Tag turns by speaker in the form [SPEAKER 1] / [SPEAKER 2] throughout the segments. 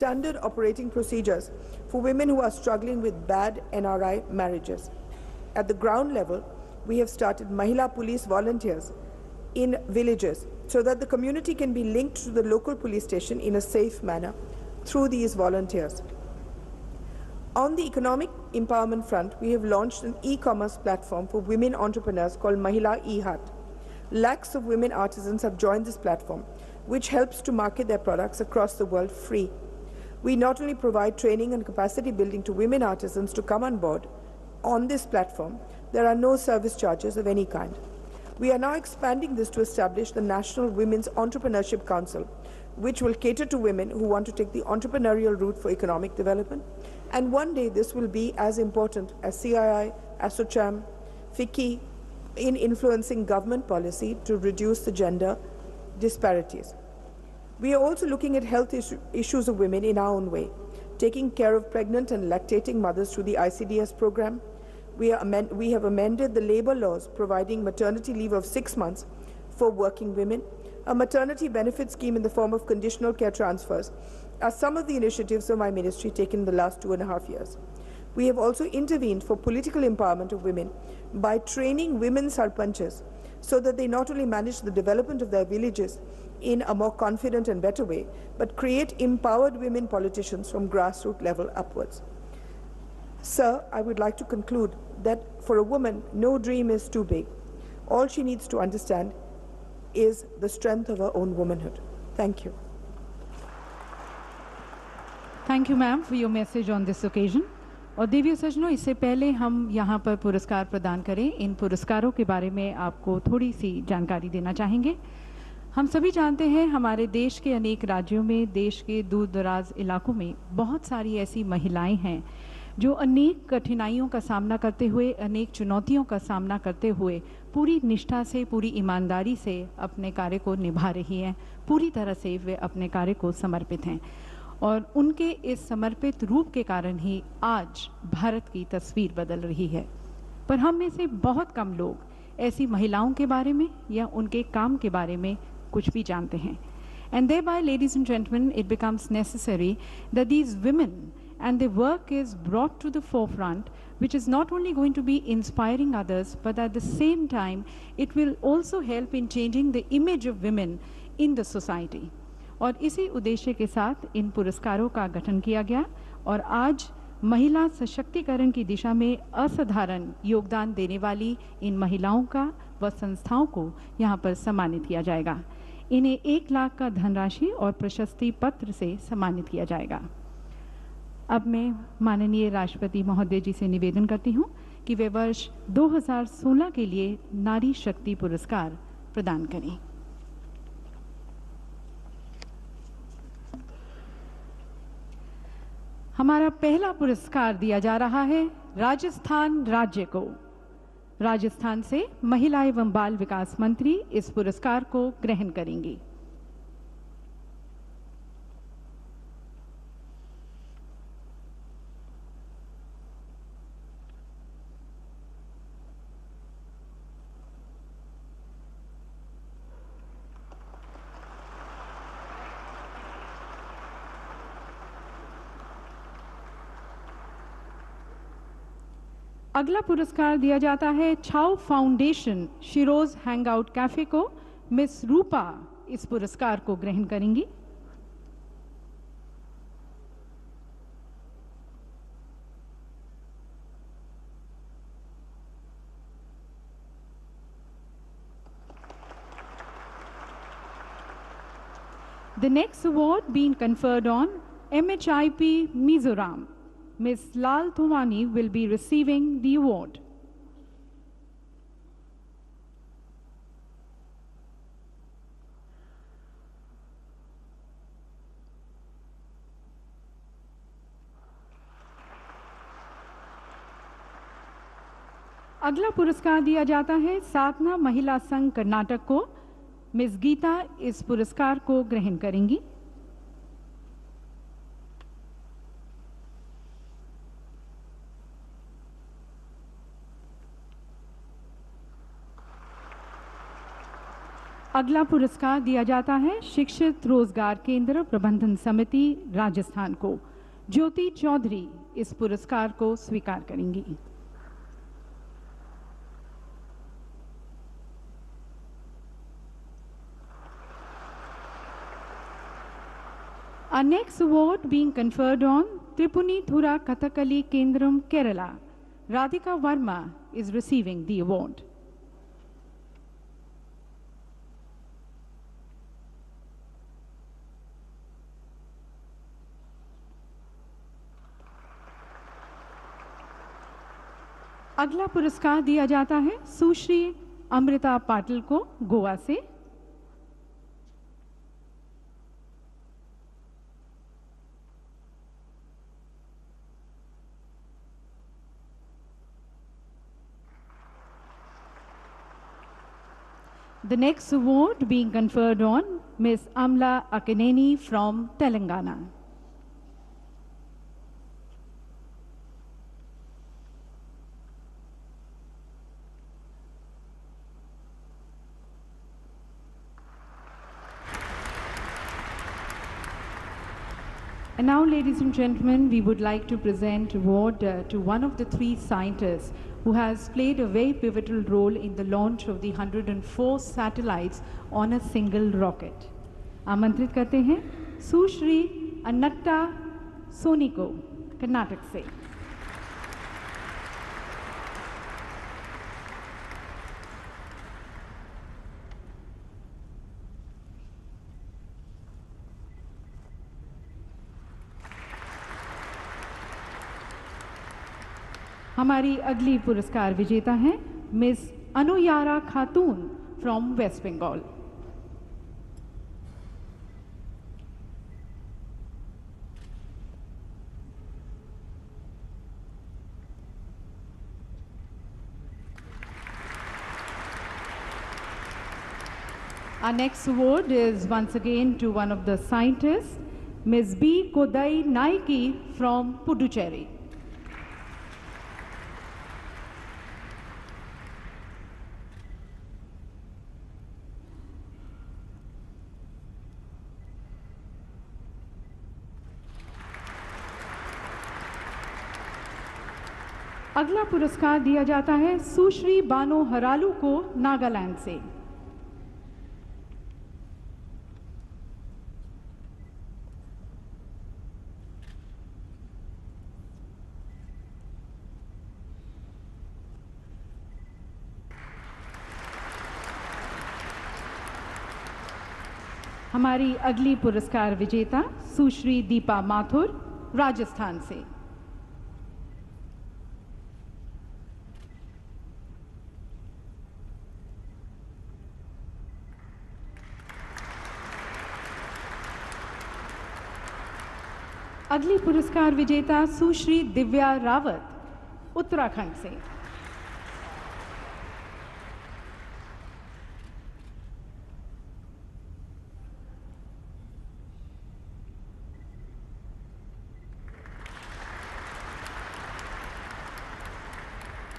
[SPEAKER 1] standard operating procedures for women who are struggling with bad NRI marriages. At the ground level, we have started Mahila police volunteers in villages so that the community can be linked to the local police station in a safe manner through these volunteers. On the economic empowerment front, we have launched an e-commerce platform for women entrepreneurs called Mahila eHat. Lakhs of women artisans have joined this platform, which helps to market their products across the world free. We not only provide training and capacity building to women artisans to come on board on this platform, there are no service charges of any kind. We are now expanding this to establish the National Women's Entrepreneurship Council, which will cater to women who want to take the entrepreneurial route for economic development. And one day this will be as important as CII, ASSOCHAM, FICCI in influencing government policy to reduce the gender disparities. We are also looking at health issues of women in our own way, taking care of pregnant and lactating mothers through the ICDS program. We have amended the labor laws providing maternity leave of 6 months for working women. A maternity benefit scheme in the form of conditional care transfers are some of the initiatives of my ministry taken in the last 2.5 years. We have also intervened for political empowerment of women by training women sarpanchas so that they not only manage the development of their villages in a more confident and better way, but create empowered women politicians from grassroots level upwards. Sir, I would like to conclude that for a woman, no dream is too big. All she needs to understand is the strength of her own womanhood. Thank you.
[SPEAKER 2] Thank you, ma'am, for your message on this occasion. और देवियों सज्जनों, इससे पहले हम यहाँ पर पुरस्कार प्रदान करें, इन पुरस्कारों के बारे में आपको थोड़ी सी जानकारी देना चाहेंगे। हम सभी जानते हैं हमारे देश के अनेक राज्यों में, देश के दूर दराज इलाकों में बहुत सारी ऐसी महिलाएं हैं जो अनेक कठिनाइयों का सामना करते हुए, अनेक चुनौतियों का सामना करते हुए पूरी निष्ठा से, पूरी ईमानदारी से अपने कार्य को निभा रही हैं। पूरी तरह से वे अपने कार्य को समर्पित हैं और उनके इस समर्पित रूप के कारण ही आज भारत की तस्वीर बदल रही है। पर हम में से बहुत कम लोग ऐसी महिलाओं के बारे में या उनके काम के बारे में कुछ भी जानते हैं। And thereby, ladies and gentlemen, it becomes necessary that these women and their work is brought to the forefront, which is not only going to be inspiring others, but at the same time, it will also help in changing the image of women in the society. और इसी उद्देश्य के साथ इन पुरस्कारों का गठन किया गया और आज महिला सशक्तिकरण की दिशा में असाधारण योगदान देने वाली इन महिलाओं का व संस्थाओं को यहाँ पर सम्मानित किया जाएगा। इन्हें 1 लाख का धनराशि और प्रशस्ति पत्र से सम्मानित किया जाएगा। अब मैं माननीय राष्ट्रपति महोदय जी से निवेदन करती हूँ कि वे वर्ष 2016 के लिए नारी शक्ति पुरस्कार प्रदान करें। हमारा पहला पुरस्कार दिया जा रहा है राजस्थान राज्य को। राजस्थान से महिला एवं बाल विकास मंत्री इस पुरस्कार को ग्रहण करेंगी। अगला पुरस्कार दिया जाता है छाव फाउंडेशन शिरोज हैंगआउट कैफे को। मिस रूपा इस पुरस्कार को ग्रहण करेंगी। The next award being conferred on MHIP Mizoram. Ms. Lal Thumani will be receiving the award. अगला पुरस्कार दिया जाता है साधना महिला संघ कर्नाटक को। मिस गीता इस पुरस्कार को ग्रहण करेंगी। अगला पुरस्कार दिया जाता है शिक्षित रोजगार केंद्र प्रबंधन समिति राजस्थान को। ज्योति चौधरी इस पुरस्कार को स्वीकार करेंगी। Our next award being conferred on Tripuni Thura Kathakali Kendram, Kerala. Radhika Verma is receiving the award. अगला पुरस्कार दिया जाता है सुश्री अमृता पाटिल को, गोवा से। The next award being conferred on Ms. Amla Akineni from Telangana. And now, ladies and gentlemen, we would like to present award to one of the three scientists who has played a very pivotal role in the launch of the 104 satellites on a single rocket. आमंत्रित करते हैं सुश्री अन्नट्टा सोनी को, कर्नाटक से। हमारी अगली पुरस्कार विजेता हैं miss Anuyara Khatun from West Bengal. Our next award is once again to one of the scientists, Ms. B. Kodai Naiki from Puducherry. अगला पुरस्कार दिया जाता है सुश्री बानो हरालू को, नागालैंड से। हमारी अगली पुरस्कार विजेता सुश्री दीपा माथुर, राजस्थान से। अगली पुरस्कार विजेता सुश्री दिव्या रावत, उत्तराखंड से।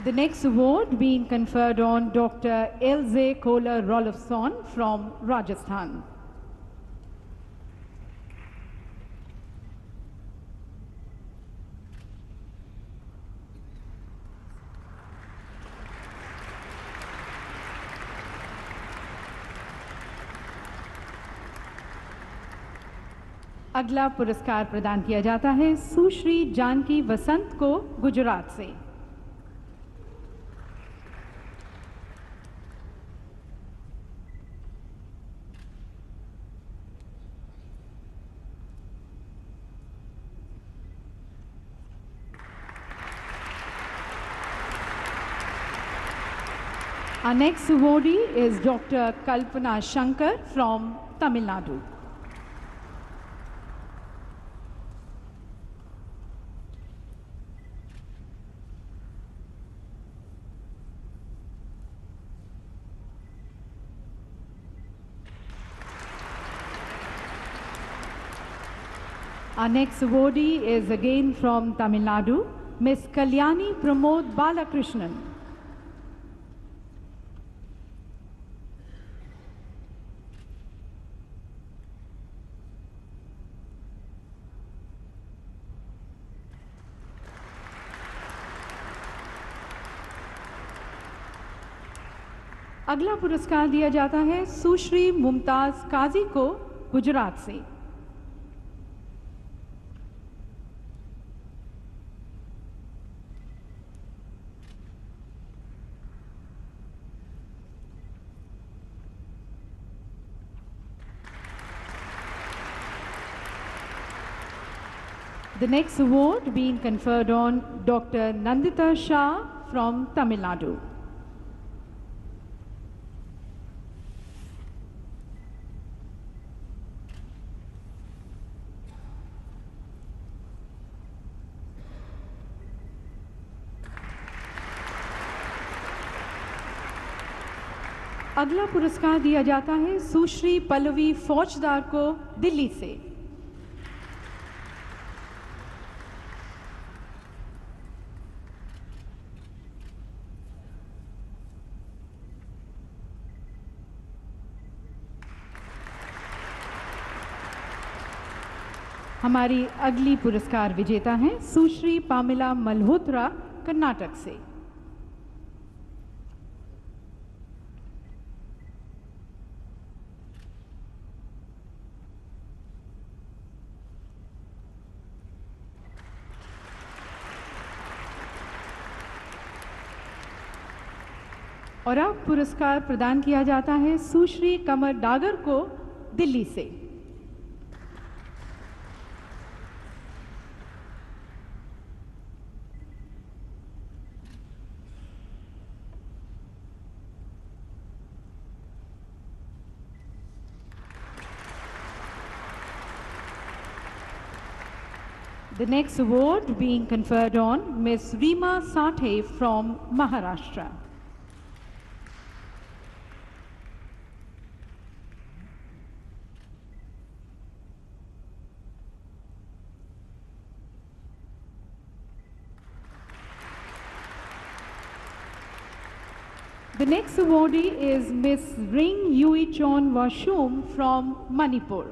[SPEAKER 2] The next award being conferred on Dr. Elze Kohler Rolofsson from Rajasthan. अगला पुरस्कार प्रदान किया जाता है सुश्री जानकी वसंत को, गुजरात से। Our next awardee is Dr. Kalpana Shankar from Tamil Nadu. Our next awardee is again from Tamil Nadu, Ms. Kalyani Pramod Balakrishnan. अगला पुरस्कार दिया जाता है सुश्री मुमताज काजी को गुजरात से। The next award being conferred on Dr. Nandita Shah from Tamil Nadu. अगला पुरस्कार दिया जाता है सुश्री पल्लवी फौजदार को दिल्ली से। हमारी अगली पुरस्कार विजेता हैं सुश्री पामिला मल्होत्रा कर्नाटक से। और अब पुरस्कार प्रदान किया जाता है सुश्री कमर डागर को दिल्ली से। The next award being conferred on Ms. Reema Sathe from Maharashtra. The next awardee is Ms. Ring Yui Chon Washum from Manipur.